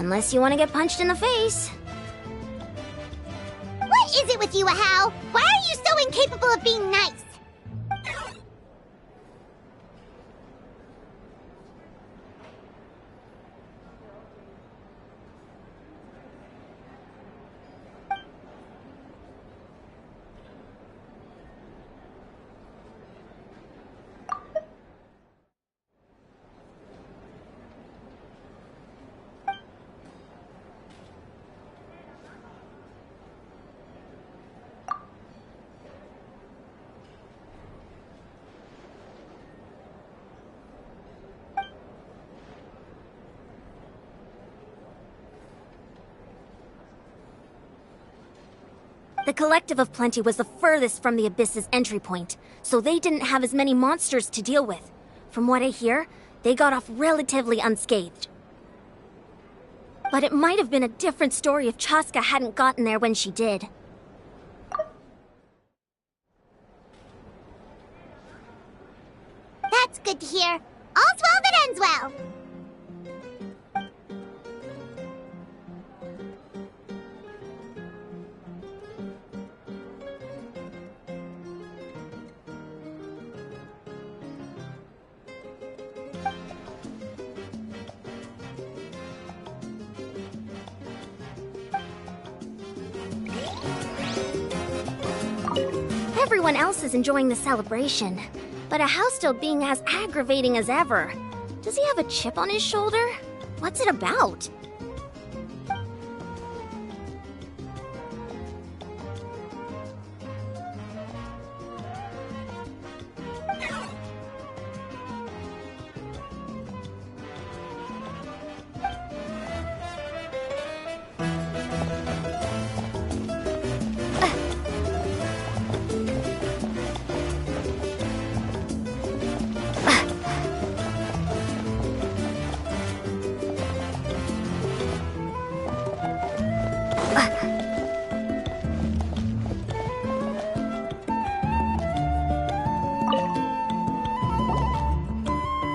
Unless you want to get punched in the face. What is it with you, Ahau? Why are you so incapable of being nice? The Collective of Plenty was the furthest from the Abyss's entry point, so they didn't have as many monsters to deal with. From what I hear, they got off relatively unscathed. But it might have been a different story if Chaska hadn't gotten there when she did. That's good to hear. All's well that ends well. Everyone else is enjoying the celebration, but Ahau's still being as aggravating as ever. Does he have a chip on his shoulder? What's it about?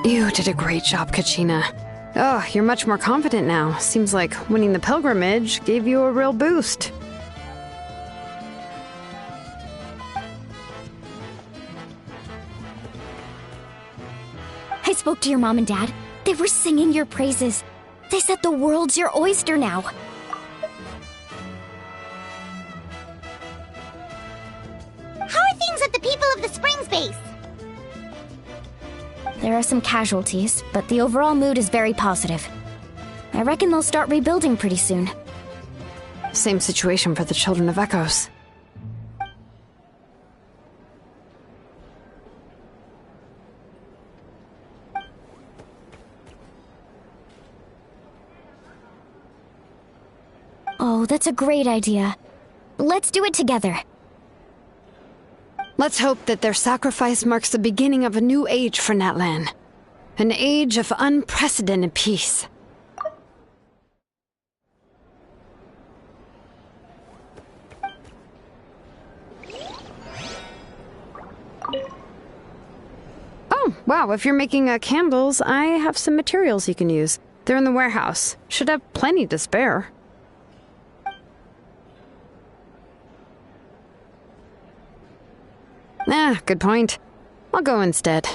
You did a great job, Kachina. Oh, you're much more confident now. Seems like winning the pilgrimage gave you a real boost. I spoke to your mom and dad. They were singing your praises. They said the world's your oyster now. How are things at the People of the Springs base? There are some casualties, but the overall mood is very positive. I reckon they'll start rebuilding pretty soon. Same situation for the Children of Echoes. Oh, that's a great idea. Let's do it together. Let's hope that their sacrifice marks the beginning of a new age for Natlan. An age of unprecedented peace. Oh, wow, if you're making candles, I have some materials you can use. They're in the warehouse. Should have plenty to spare. Ah, good point. I'll go instead.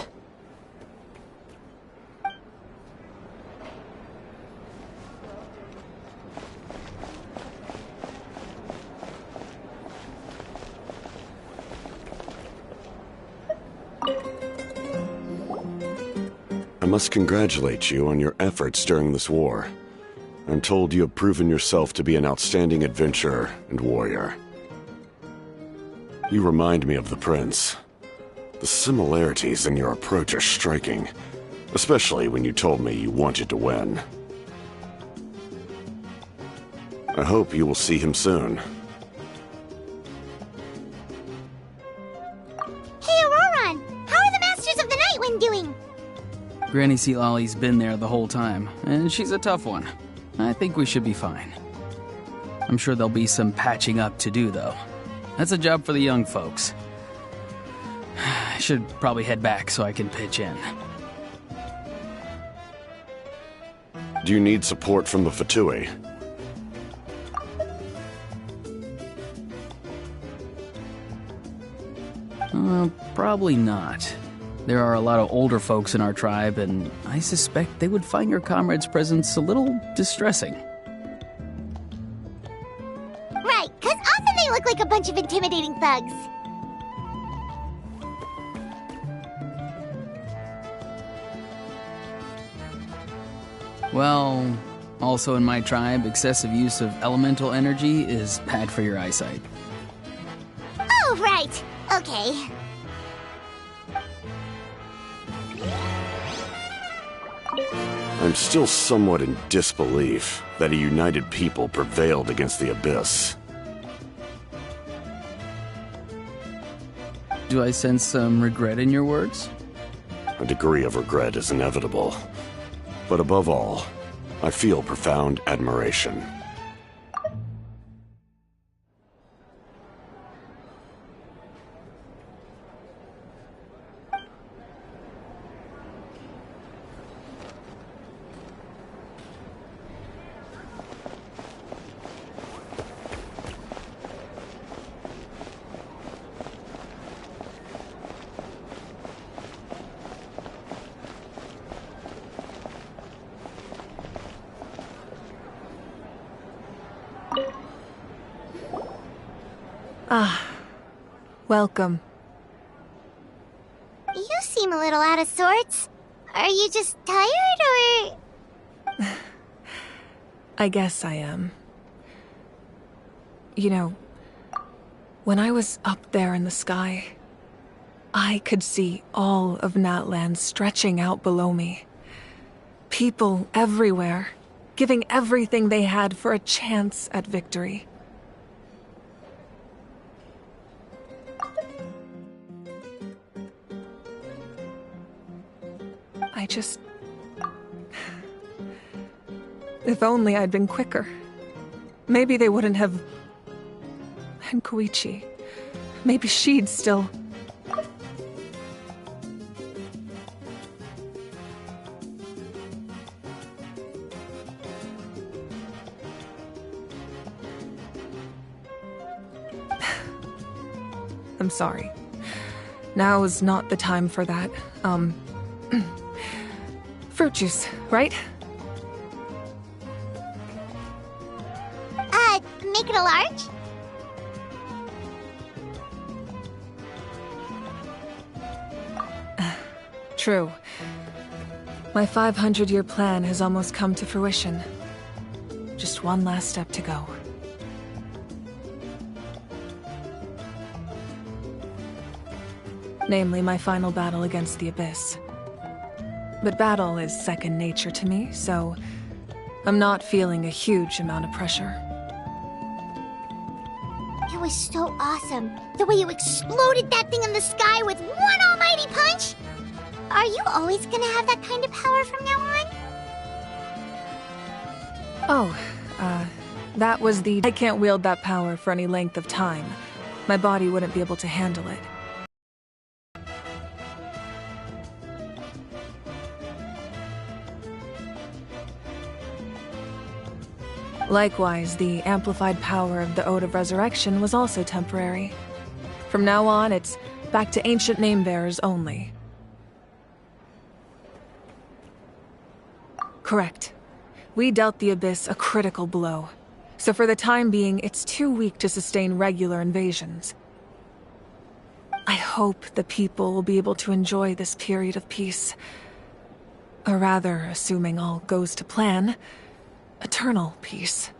I must congratulate you on your efforts during this war. I'm told you have proven yourself to be an outstanding adventurer and warrior. You remind me of the Prince. The similarities in your approach are striking, especially when you told me you wanted to win. I hope you will see him soon. Hey, Auroron! How are the Masters of the Night Wind doing? Granny Sealolly's been there the whole time, and she's a tough one. I think we should be fine. I'm sure there'll be some patching up to do, though. That's a job for the young folks. I should probably head back so I can pitch in. Do you need support from the Fatui? Probably not. There are a lot of older folks in our tribe, and I suspect they would find your comrade's presence a little distressing. Right, because often they look like a bunch of intimidating thugs. Well, also in my tribe, excessive use of elemental energy is bad for your eyesight. Oh, right. Okay. I'm still somewhat in disbelief that a united people prevailed against the Abyss. Do I sense some regret in your words? A degree of regret is inevitable. But above all, I feel profound admiration. Welcome. You seem a little out of sorts. Are you just tired, or...? I guess I am. You know, when I was up there in the sky, I could see all of Natland stretching out below me. People everywhere, giving everything they had for a chance at victory. If only I'd been quicker. Maybe they wouldn't have... And Koichi. Maybe she'd still... I'm sorry. Now is not the time for that. Fruit juice, right? Make it a large? True. My 500-year plan has almost come to fruition. Just one last step to go. Namely, my final battle against the Abyss. But battle is second nature to me, so I'm not feeling a huge amount of pressure. It was so awesome. The way you exploded that thing in the sky with one almighty punch! Are you always gonna have that kind of power from now on? Oh, that was the... I can't wield that power for any length of time. My body wouldn't be able to handle it. Likewise, the amplified power of the Ode of Resurrection was also temporary. From now on, it's back to ancient name-bearers only. Correct. We dealt the Abyss a critical blow. So for the time being, it's too weak to sustain regular invasions. I hope the people will be able to enjoy this period of peace. Or rather, assuming all goes to plan, eternal peace.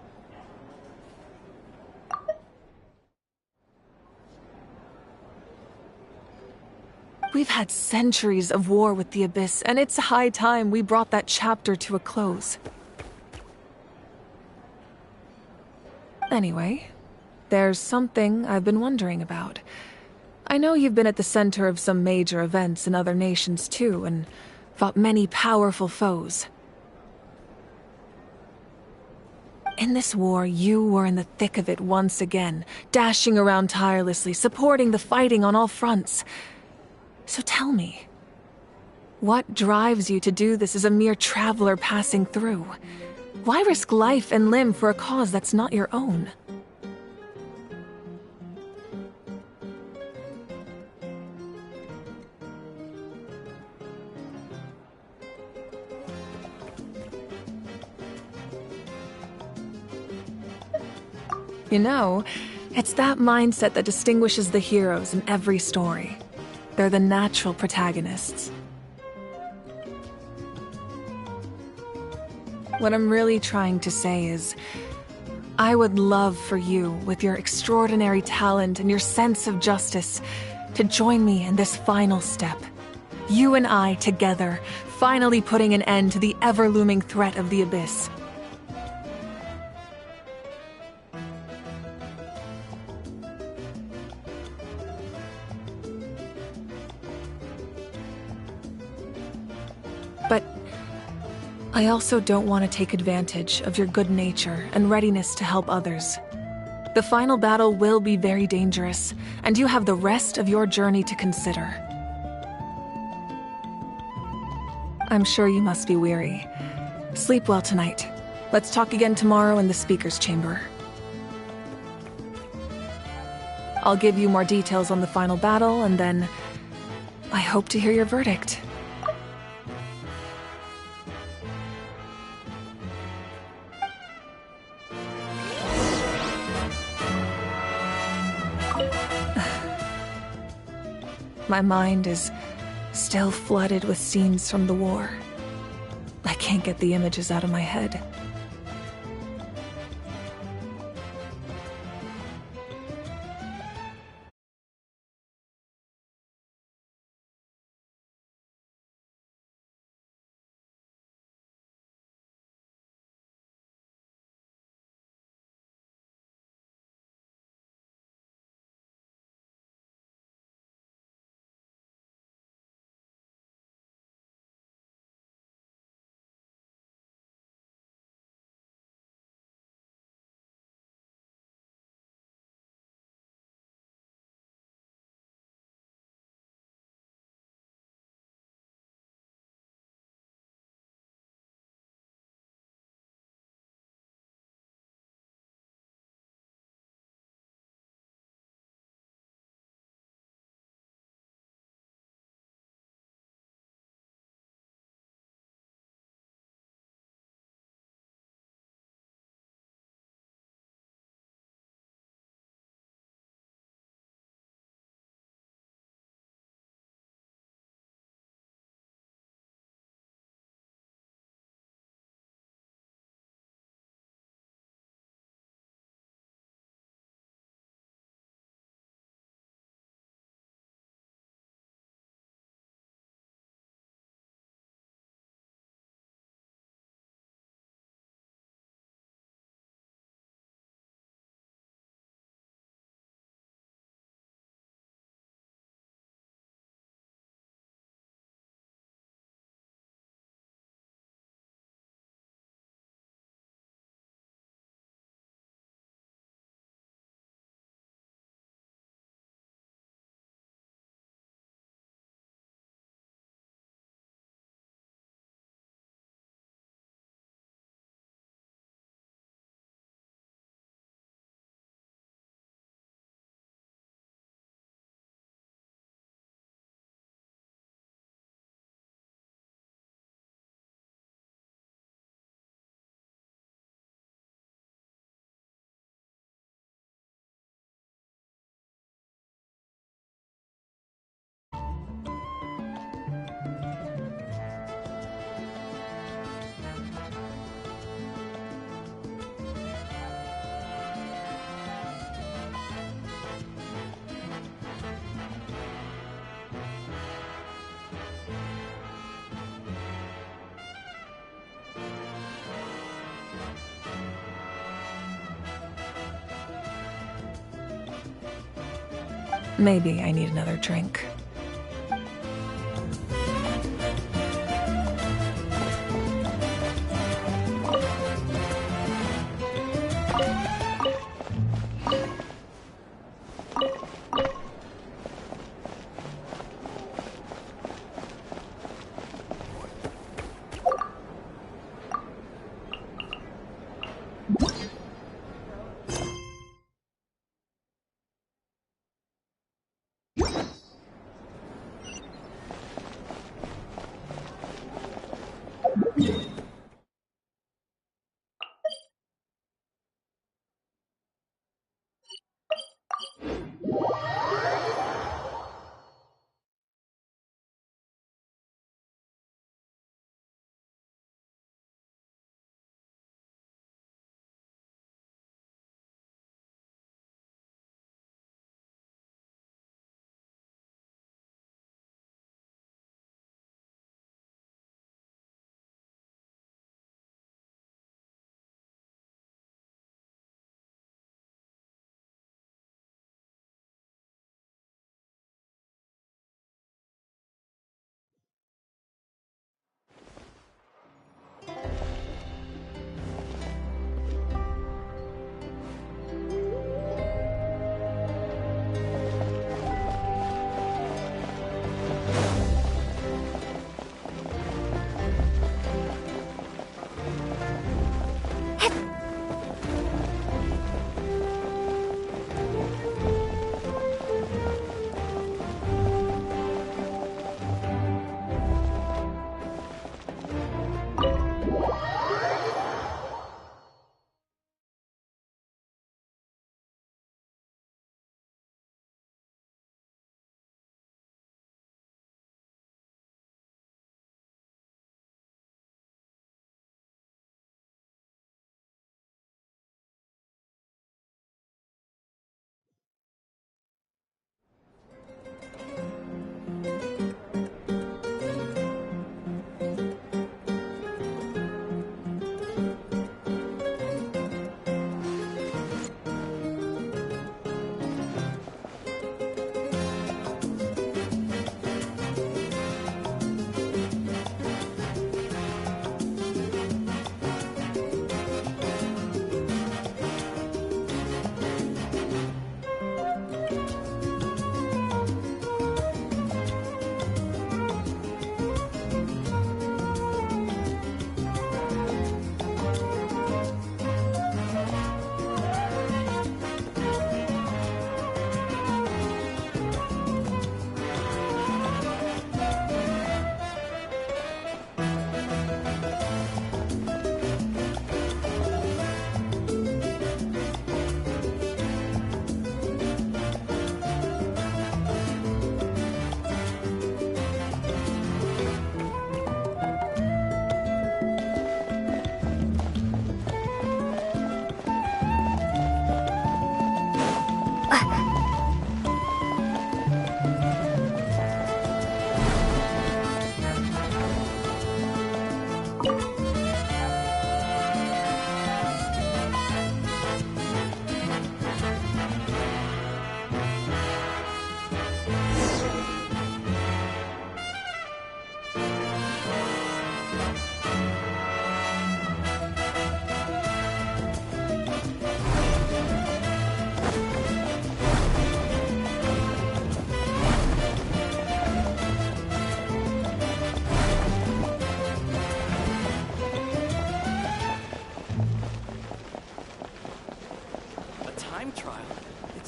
We've had centuries of war with the Abyss, and it's high time we brought that chapter to a close. Anyway, there's something I've been wondering about. I know you've been at the center of some major events in other nations too, and fought many powerful foes. In this war, you were in the thick of it once again, dashing around tirelessly, supporting the fighting on all fronts. So tell me, What drives you to do this as a mere traveler passing through? Why risk life and limb for a cause that's not your own? You know, it's that mindset that distinguishes the heroes in every story. They're the natural protagonists. What I'm really trying to say is, I would love for you, with your extraordinary talent and your sense of justice, to join me in this final step. You and I together, finally putting an end to the ever-looming threat of the Abyss. But I also don't want to take advantage of your good nature and readiness to help others. The final battle will be very dangerous, and you have the rest of your journey to consider. I'm sure you must be weary. Sleep well tonight. Let's talk again tomorrow in the speaker's chamber. I'll give you more details on the final battle, and then I hope to hear your verdict. My mind is still flooded with scenes from the war. I can't get the images out of my head. Maybe I need another drink.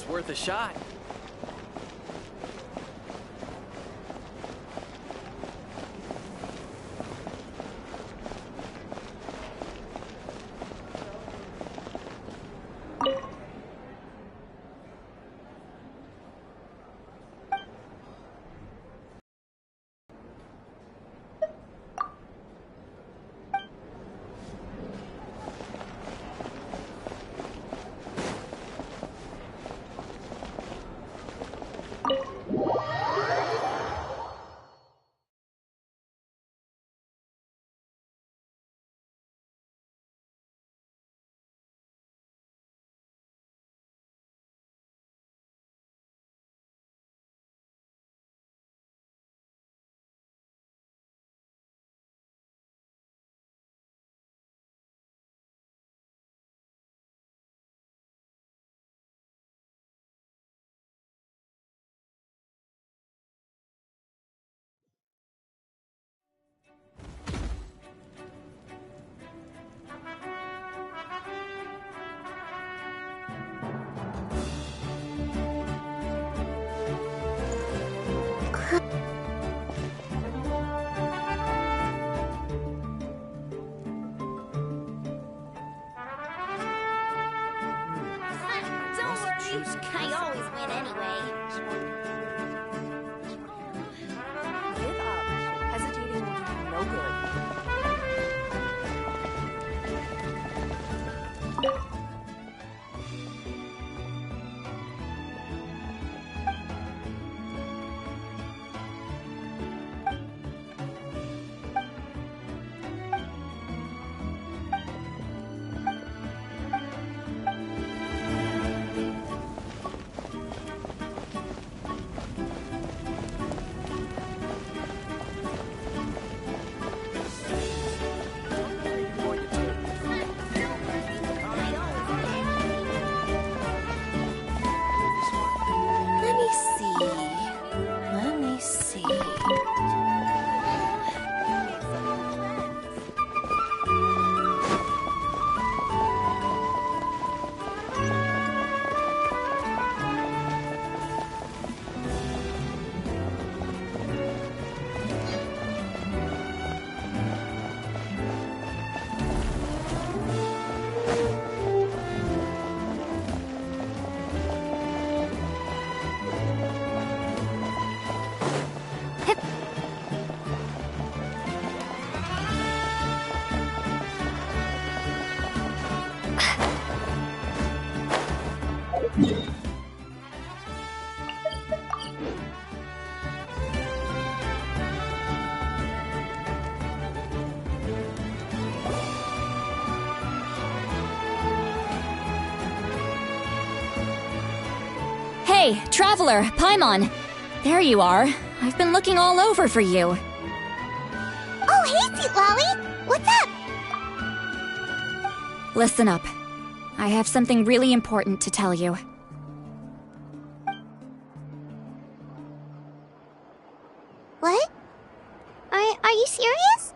It's worth a shot. I always win anyway. Give up. Hesitating will do you no good. Let me see. Let me see. Hey, Traveler, Paimon! There you are. I've been looking all over for you. Oh, hey, Sweet Lolly! What's up? Listen up. I have something really important to tell you. What? Are you serious?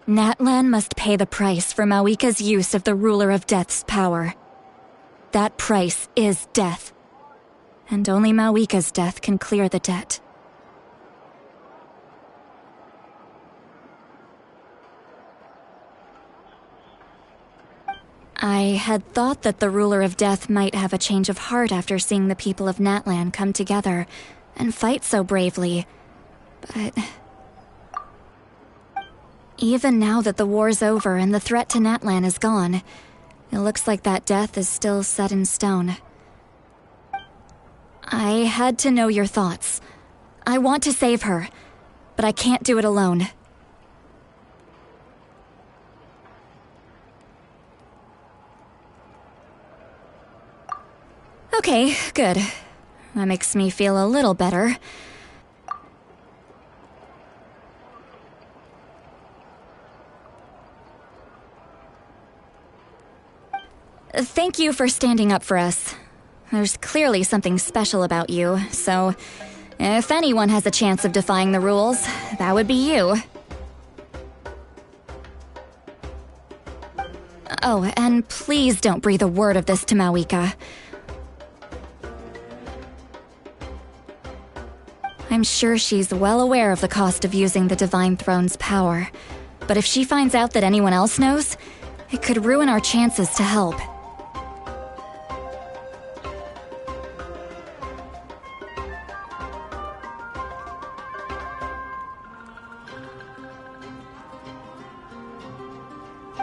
Natlan must pay the price for Mawika's use of the Ruler of Death's power. That price is death. And only Mawika's death can clear the debt. I had thought that the Ruler of Death might have a change of heart after seeing the people of Natlan come together and fight so bravely, but... even now that the war's over and the threat to Natlan is gone, it looks like that death is still set in stone. I had to know your thoughts. I want to save her, but I can't do it alone. Okay, good. That makes me feel a little better. Thank you for standing up for us. There's clearly something special about you, so if anyone has a chance of defying the rules, that would be you. Oh, and please don't breathe a word of this to Mawika. I'm sure she's well aware of the cost of using the Divine Throne's power. But if she finds out that anyone else knows, it could ruin our chances to help.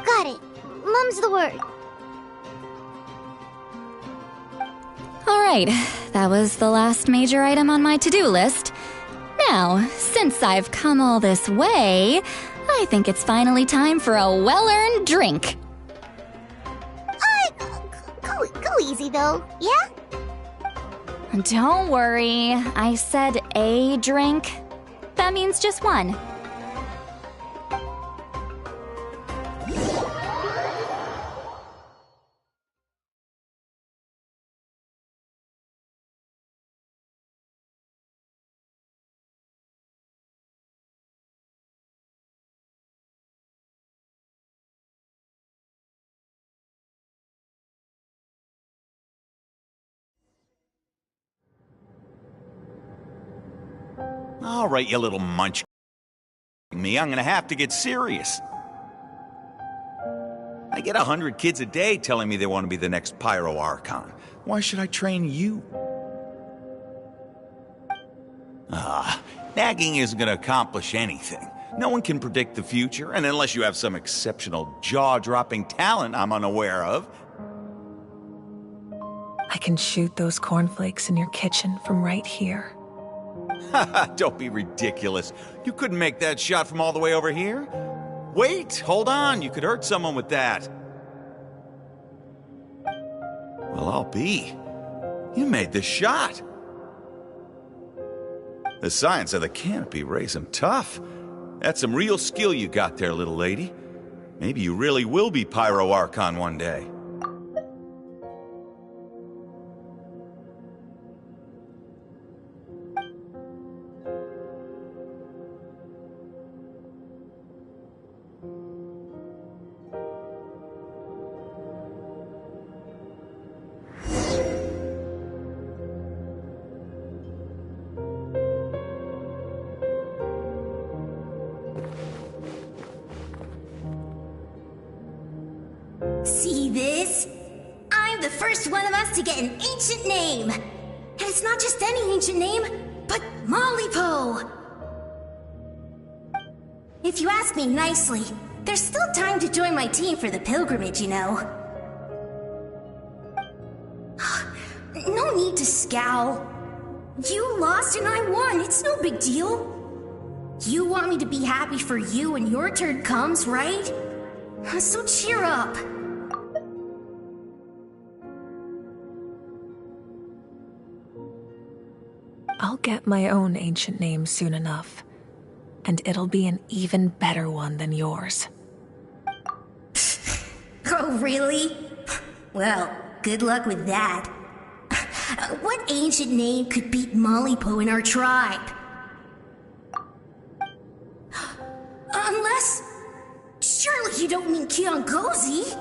Got it. Mum's the word. Alright, that was the last major item on my to-do list. Now, since I've come all this way, I think it's finally time for a well-earned drink. Go easy though, yeah? Don't worry, I said a drink. That means just one. All right, you little munch. Me, I'm gonna have to get serious. I get 100 kids a day telling me they want to be the next Pyro Archon. Why should I train you? Nagging isn't gonna accomplish anything. No one can predict the future, and unless you have some exceptional jaw-dropping talent I'm unaware of. I can shoot those cornflakes in your kitchen from right here. Don't be ridiculous. You couldn't make that shot from all the way over here? Wait, hold on. You could hurt someone with that. Well, I'll be. You made the shot. The science of the canopy raised him tough. That's some real skill you got there, little lady. Maybe you really will be Pyro Archon one day. See this? I'm the first one of us to get an ancient name. And it's not just any ancient name, but Mollypo. If you ask me nicely, there's still time to join my team for the pilgrimage, you know. No need to scowl. You lost and I won, it's no big deal. You want me to be happy for you when your turn comes, right? So cheer up. I'll get my own ancient name soon enough, and it'll be an even better one than yours. Oh, really? Well, good luck with that. What ancient name could beat Mollypo in our tribe? Unless... surely you don't mean Kiangozi?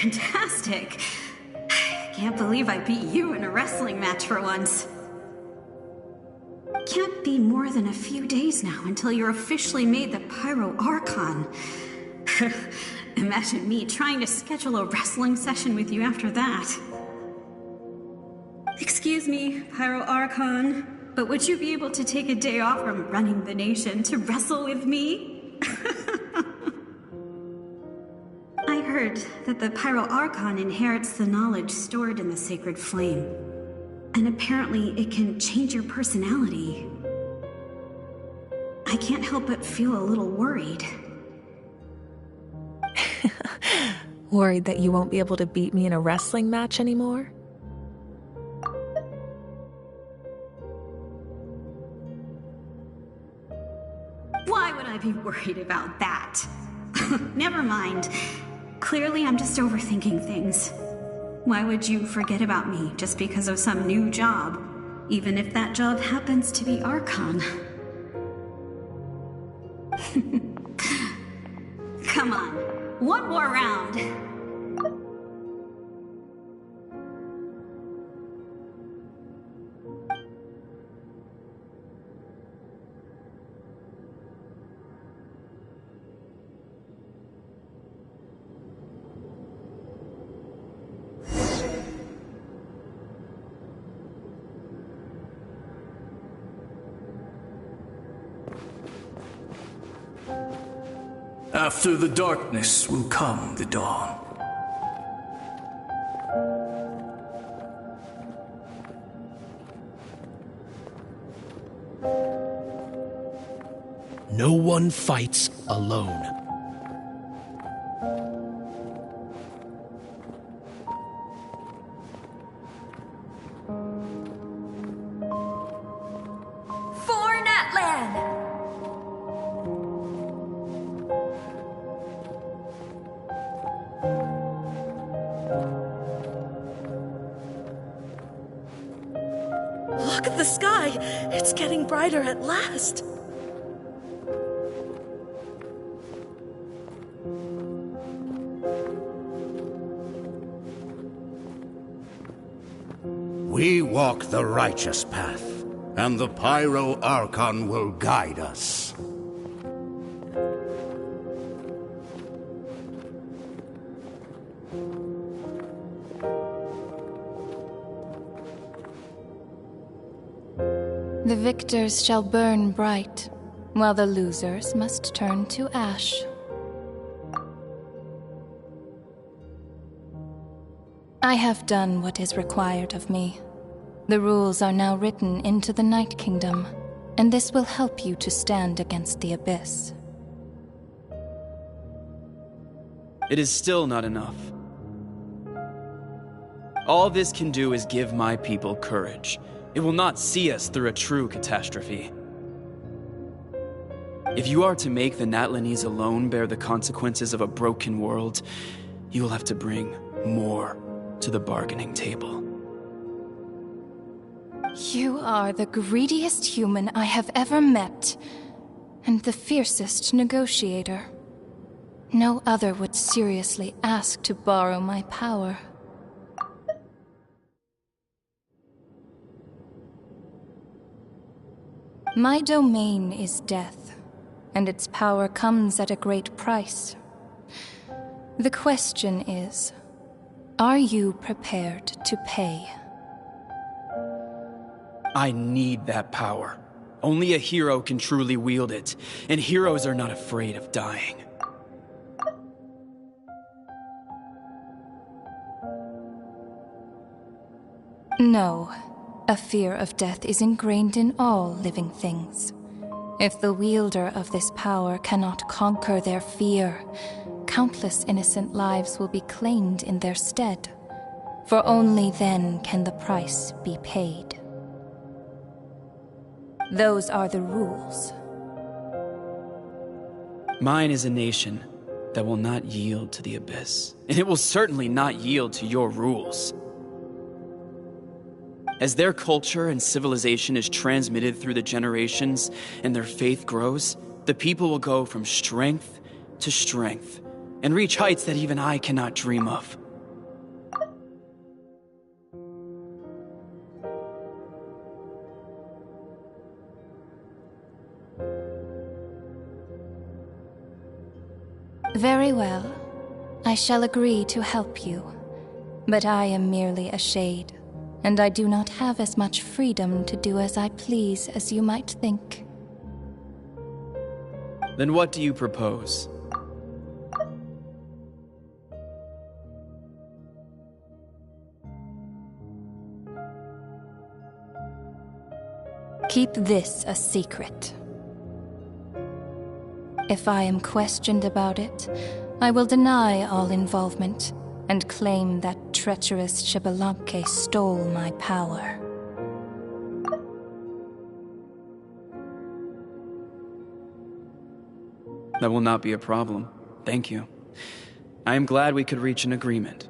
Fantastic. Can't believe I beat you in a wrestling match for once. Can't be more than a few days now until you're officially made the Pyro Archon. Imagine me trying to schedule a wrestling session with you after that. Excuse me, Pyro Archon, but would you be able to take a day off from running the nation to wrestle with me? I heard that the Pyro Archon inherits the knowledge stored in the sacred flame. And apparently it can change your personality. I can't help but feel a little worried. Worried that you won't be able to beat me in a wrestling match anymore? I'd be worried about that. Never mind. Clearly, I'm just overthinking things. Why would you forget about me just because of some new job, even if that job happens to be Archon? Come on, one more round. After the darkness will come the dawn. No one fights alone. For Natlan! Look at the sky! It's getting brighter at last! We walk the righteous path, and the Pyro Archon will guide us. The victors shall burn bright, while the losers must turn to ash. I have done what is required of me. The rules are now written into the Night Kingdom, and this will help you to stand against the Abyss. It is still not enough. All this can do is give my people courage. It will not see us through a true catastrophe. If you are to make the Natlanese alone bear the consequences of a broken world, you will have to bring more to the bargaining table. You are the greediest human I have ever met, and the fiercest negotiator. No other would seriously ask to borrow my power. My domain is death, and its power comes at a great price. The question is, are you prepared to pay? I need that power. Only a hero can truly wield it, and heroes are not afraid of dying. No. A fear of death is ingrained in all living things. If the wielder of this power cannot conquer their fear, countless innocent lives will be claimed in their stead. For only then can the price be paid. Those are the rules. Mine is a nation that will not yield to the Abyss, and it will certainly not yield to your rules. As their culture and civilization is transmitted through the generations and their faith grows, the people will go from strength to strength and reach heights that even I cannot dream of. Very well. I shall agree to help you. But I am merely a shade, and I do not have as much freedom to do as I please as you might think. Then what do you propose? Keep this a secret. If I am questioned about it, I will deny all involvement and claim that treacherous Xbalanque stole my power. That will not be a problem. Thank you. I am glad we could reach an agreement.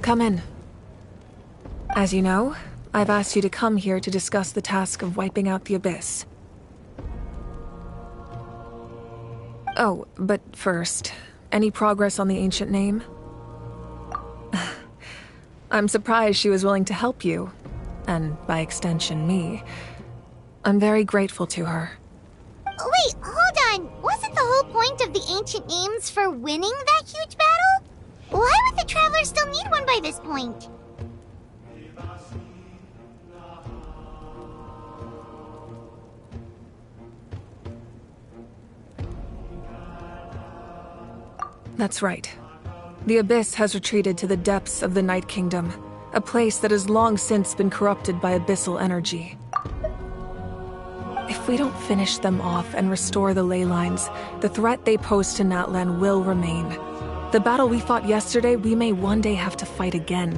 Come in. As you know, I've asked you to come here to discuss the task of wiping out the Abyss. Oh, but first, any progress on the ancient name? I'm surprised she was willing to help you, and by extension, me. I'm very grateful to her. Wait, hold on. Wasn't the whole point of the ancient names for winning that huge battle? Why would the Traveler still need one by this point? That's right. The Abyss has retreated to the depths of the Night Kingdom, a place that has long since been corrupted by abyssal energy. If we don't finish them off and restore the ley lines, the threat they pose to Natlan will remain. The battle we fought yesterday, we may one day have to fight again.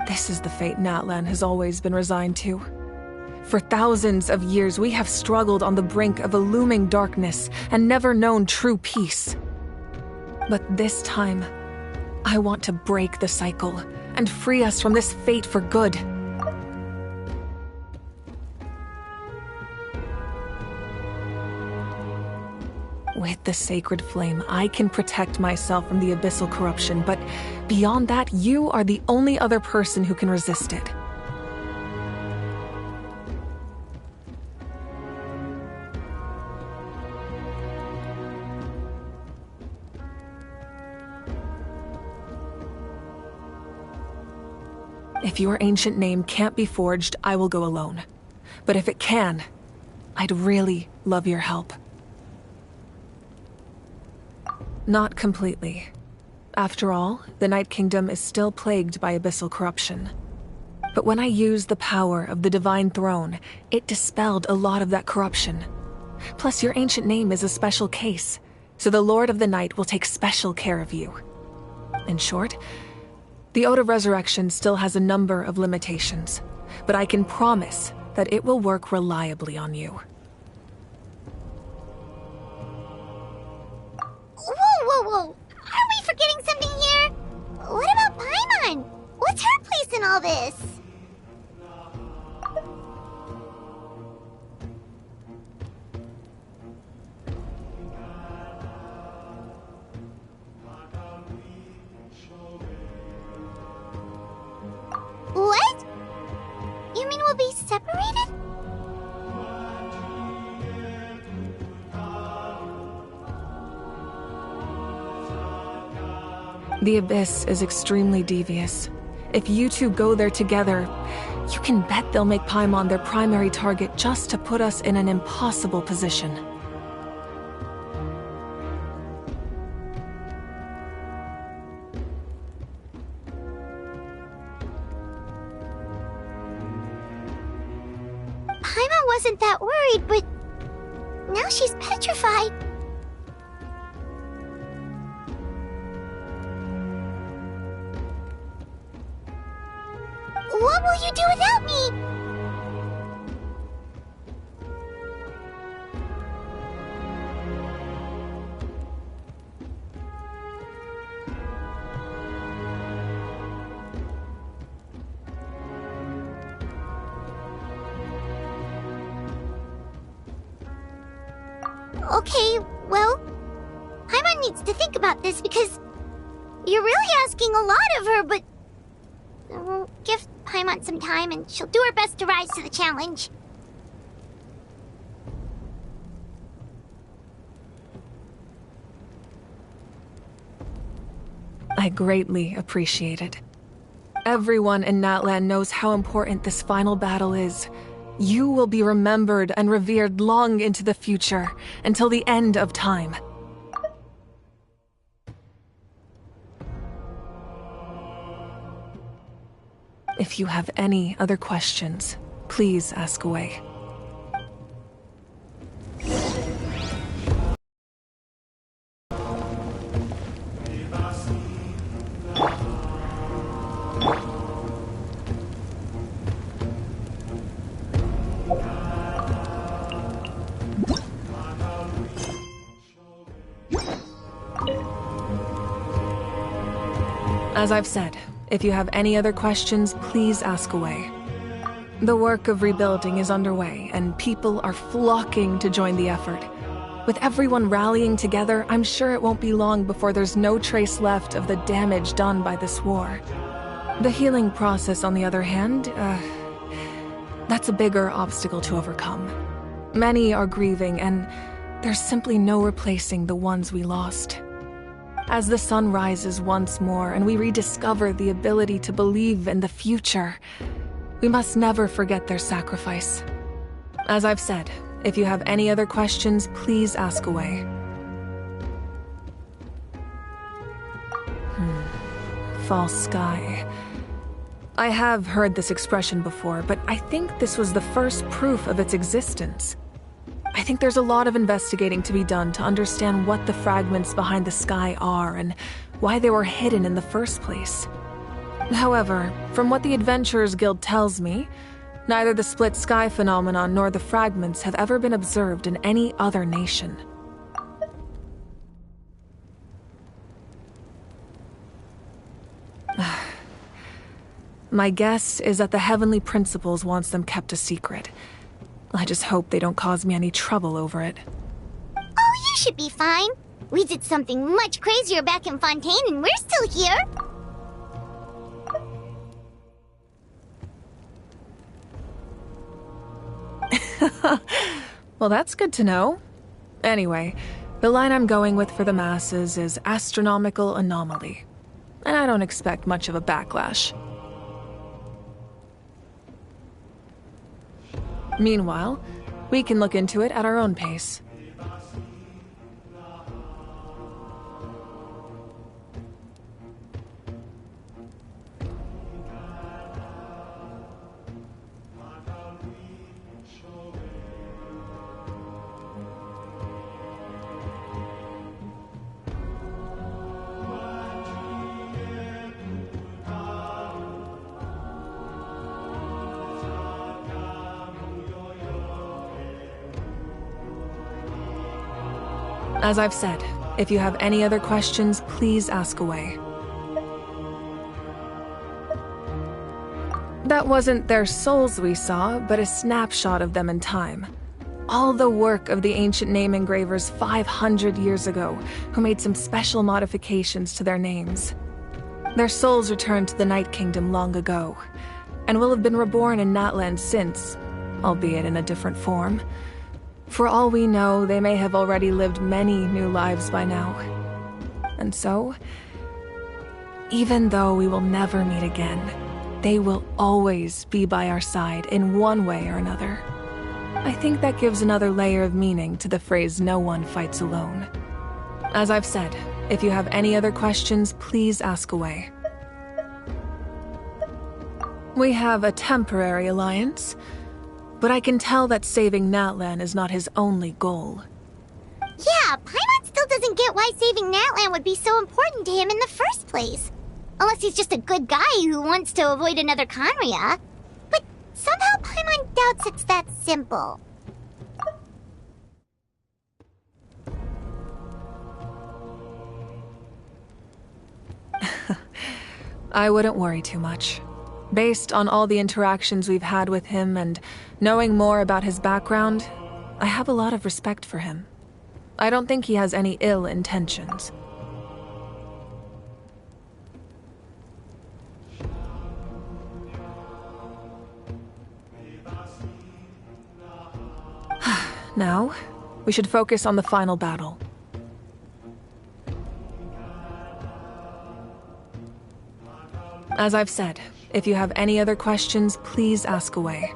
This is the fate Natlan has always been resigned to. For thousands of years, we have struggled on the brink of a looming darkness and never known true peace. But this time, I want to break the cycle and free us from this fate for good. With the sacred flame, I can protect myself from the abyssal corruption, but beyond that, you are the only other person who can resist it. If your ancient name can't be forged, I will go alone. But if it can, I'd really love your help. Not completely. After all, the Night Kingdom is still plagued by abyssal corruption. But when I used the power of the Divine Throne, it dispelled a lot of that corruption. Plus, your ancient name is a special case, so the Lord of the Night will take special care of you. In short, the Ode of Resurrection still has a number of limitations, but I can promise that it will work reliably on you. Whoa! Are we forgetting something here? What about Paimon? What's her place in all this? What? You mean we'll be separated? The Abyss is extremely devious. If you two go there together, you can bet they'll make Paimon their primary target just to put us in an impossible position. Paimon wasn't that worried, but now she's petrified. What will you do without me? Okay, well, Paimon needs to think about this because you're really asking a lot of her, but we'll give Paimon some time and she'll do her best to rise to the challenge. I I greatly appreciate it. Everyone in Natlan knows how important this final battle is. You will be remembered and revered long into the future, until the end of time. If you have any other questions, please ask away. As I've said, if you have any other questions, please ask away. The work of rebuilding is underway, and people are flocking to join the effort. With everyone rallying together, I'm sure it won't be long before there's no trace left of the damage done by this war. The healing process, on the other hand, that's a bigger obstacle to overcome. Many are grieving, and there's simply no replacing the ones we lost. As the sun rises once more and we rediscover the ability to believe in the future, we must never forget their sacrifice. As I've said, if you have any other questions, please ask away. False sky. I have heard this expression before, but I think this was the first proof of its existence. I think there's a lot of investigating to be done to understand what the fragments behind the sky are and why they were hidden in the first place. However, from what the Adventurers Guild tells me, neither the split sky phenomenon nor the fragments have ever been observed in any other nation. My guess is that the Heavenly Principles wants them kept a secret. I just hope they don't cause me any trouble over it. Oh, you should be fine. We did something much crazier back in Fontaine and we're still here. Well, that's good to know. Anyway, the line I'm going with for the masses is astronomical anomaly. And I don't expect much of a backlash. Meanwhile, we can look into it at our own pace. As I've said, if you have any other questions, please ask away. That wasn't their souls we saw, but a snapshot of them in time. All the work of the ancient name engravers 500 years ago, who made some special modifications to their names. Their souls returned to the Night Kingdom long ago, and will have been reborn in Natlan since, albeit in a different form. For all we know, they may have already lived many new lives by now. And so, even though we will never meet again, they will always be by our side in one way or another. I think that gives another layer of meaning to the phrase, "No one fights alone." As I've said, if you have any other questions, please ask away. We have a temporary alliance, but I can tell that saving Natlan is not his only goal. Yeah, Paimon still doesn't get why saving Natlan would be so important to him in the first place. Unless he's just a good guy who wants to avoid another Conria. But somehow Paimon doubts it's that simple. I wouldn't worry too much. Based on all the interactions we've had with him and knowing more about his background, I have a lot of respect for him. I don't think he has any ill intentions. Now, we should focus on the final battle. As I've said, if you have any other questions, please ask away.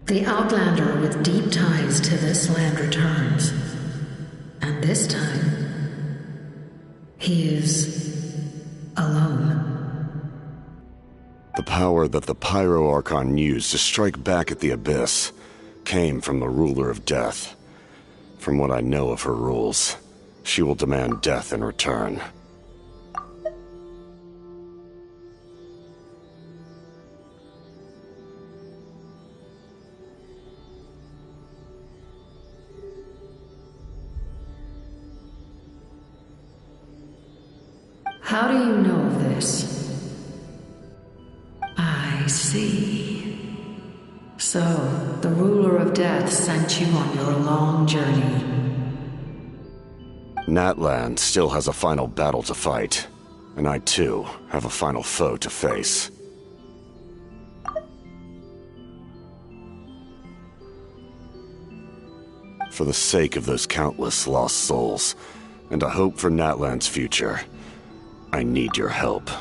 The Outlander with deep ties to this land returns. And this time, he is alone. The power that the Pyro Archon used to strike back at the Abyss came from the Ruler of Death. From what I know of her rules, she will demand death in return. How do you know of this? I see. So, the Ruler of Death sent you on your long journey. Natlan still has a final battle to fight, and I too have a final foe to face. For the sake of those countless lost souls, and a hope for Natlan's future, I need your help.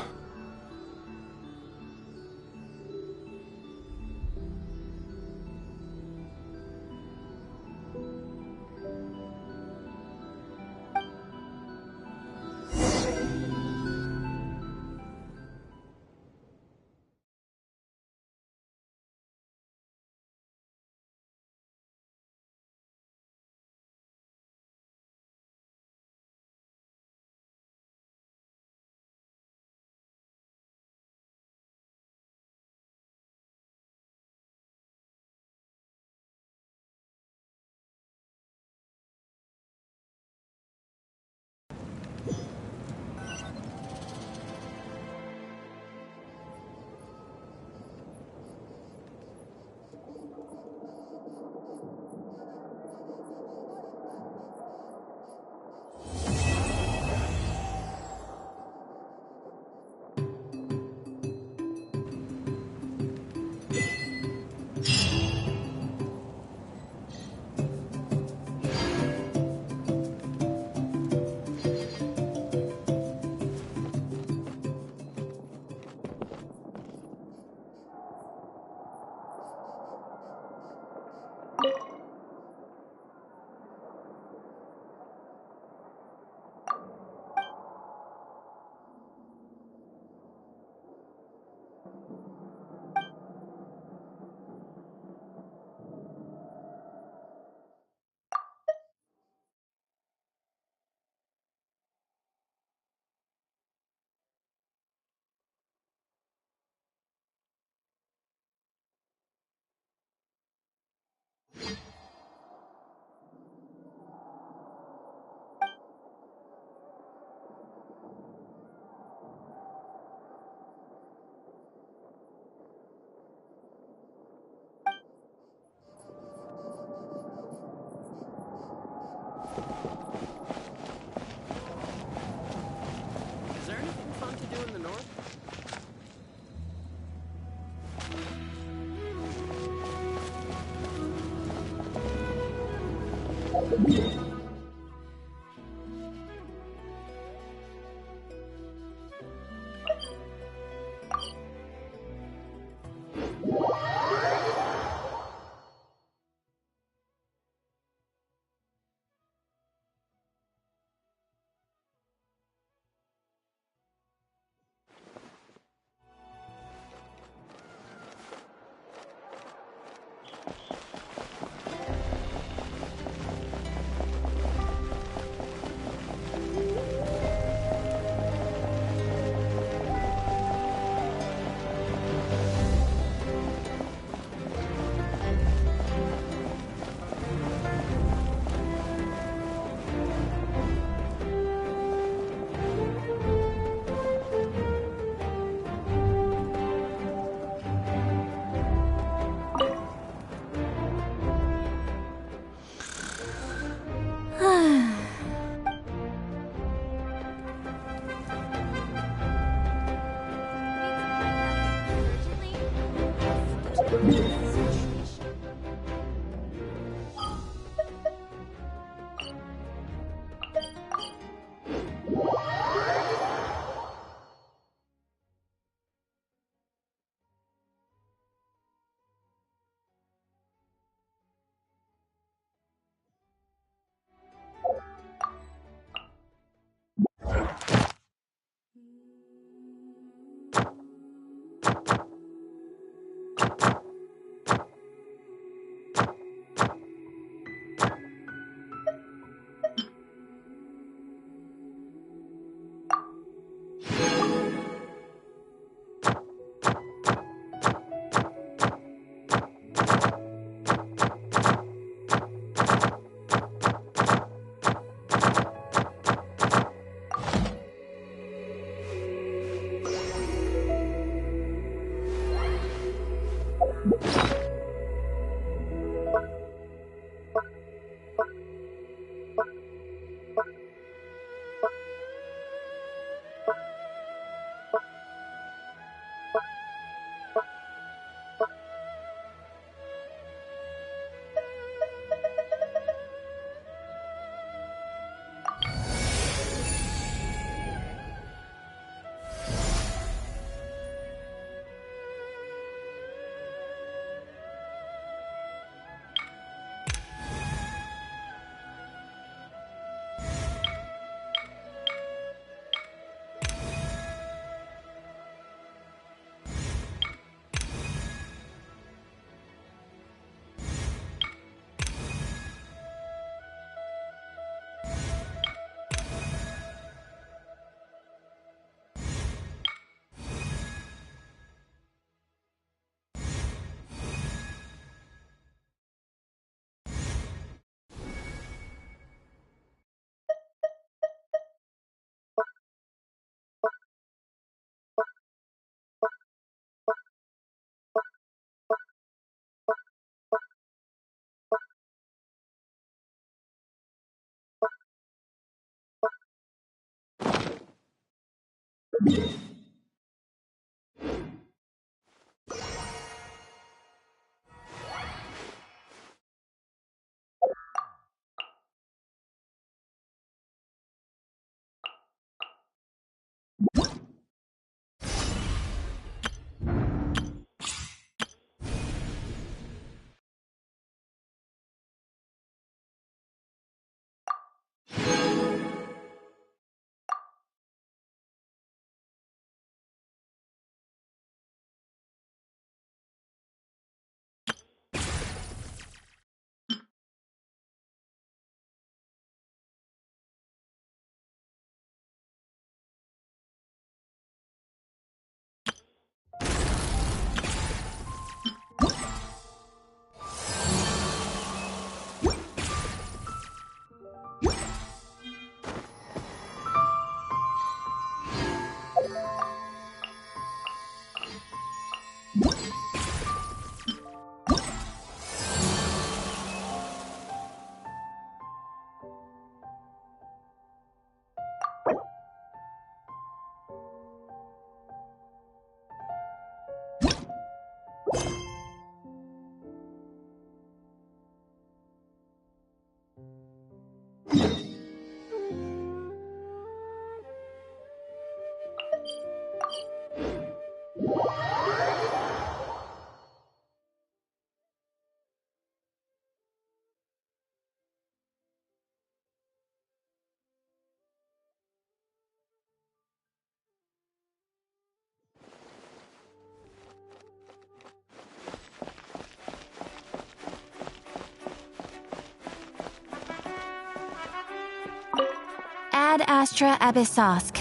Ad Astra Abyssosk.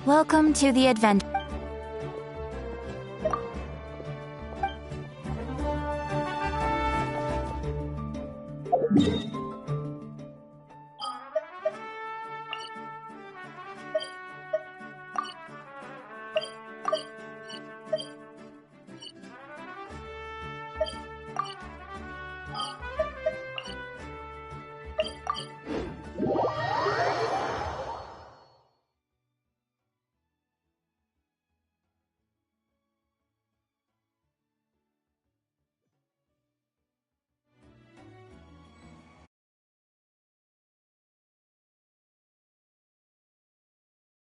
Welcome to the adventure.